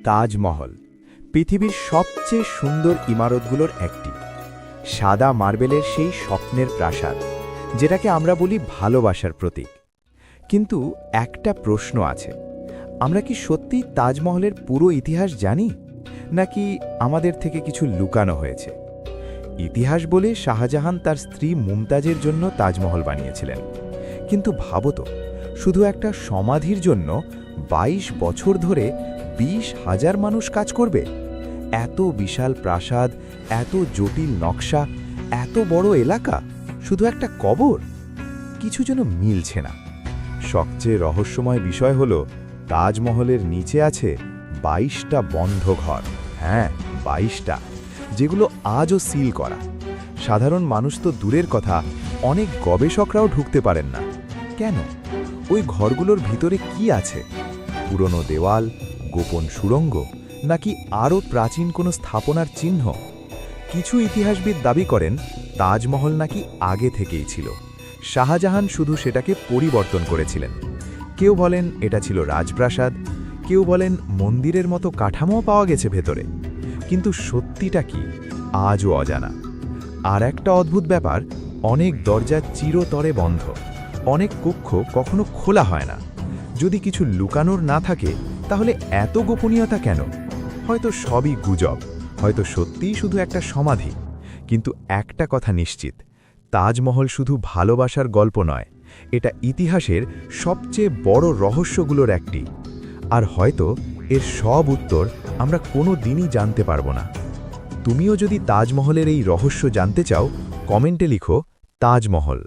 তাজমহল পৃথিবীর সবচেয়ে সুন্দর ইমারতগুলোর একটি। সাদা মার্বেলের সেই স্বপ্নের প্রাসাদ, যেটাকে আমরা বলি ভালোবাসার প্রতীক। কিন্তু একটা প্রশ্ন আছে, আমরা কি সত্যিই তাজমহলের পুরো ইতিহাস জানি, নাকি আমাদের থেকে কিছু লুকানো হয়েছে? ইতিহাস বলে শাহজাহান তার স্ত্রী মুমতাজের জন্য তাজমহল বানিয়েছিলেন, কিন্তু ভাবো তো, শুধু একটা সমাধির জন্য ২২ বছর ধরে ২০,০০০ মানুষ কাজ করবে। এত বিশাল প্রাসাদ, এত জটিল নকশা, এত বড় এলাকা, শুধু একটা কবর? কিছু যেন মিলছে না। সবচেয়ে রহস্যময় বিষয় হল, তাজমহলের নিচে আছে ২২টা বন্ধ ঘর। হ্যাঁ, ২২টা, যেগুলো আজও সিল করা। সাধারণ মানুষ তো দূরের কথা, অনেক গবেষকরাও ঢুকতে পারেন না। কেন? ওই ঘরগুলোর ভিতরে কি আছে? পুরনো দেওয়াল, গোপন সুড়ঙ্গ, নাকি আরও প্রাচীন কোনো স্থাপনার চিহ্ন? কিছু ইতিহাসবিদ দাবি করেন তাজমহল নাকি আগে থেকেই ছিল, শাহজাহান শুধু সেটাকে পরিবর্তন করেছিলেন। কেউ বলেন এটা ছিল রাজপ্রাসাদ, কেউ বলেন মন্দিরের মতো কাঠামোও পাওয়া গেছে ভেতরে। কিন্তু সত্যিটা কি, আজও অজানা। আর একটা অদ্ভুত ব্যাপার, অনেক দরজা চিরতরে বন্ধ, অনেক কক্ষ কখনো খোলা হয় না। যদি কিছু লুকানোর না থাকে, তাহলে এত গোপনীয়তা কেন? হয়তো সবই গুজব, হয়তো সত্যিই শুধু একটা সমাধি। কিন্তু একটা কথা নিশ্চিত, তাজমহল শুধু ভালোবাসার গল্প নয়, এটা ইতিহাসের সবচেয়ে বড় রহস্যগুলোর একটি। আর হয়তো এর সব উত্তর আমরা কোনো দিনই জানতে পারবো না। তুমিও যদি তাজমহলের এই রহস্য জানতে চাও, কমেন্টে লিখো তাজমহল।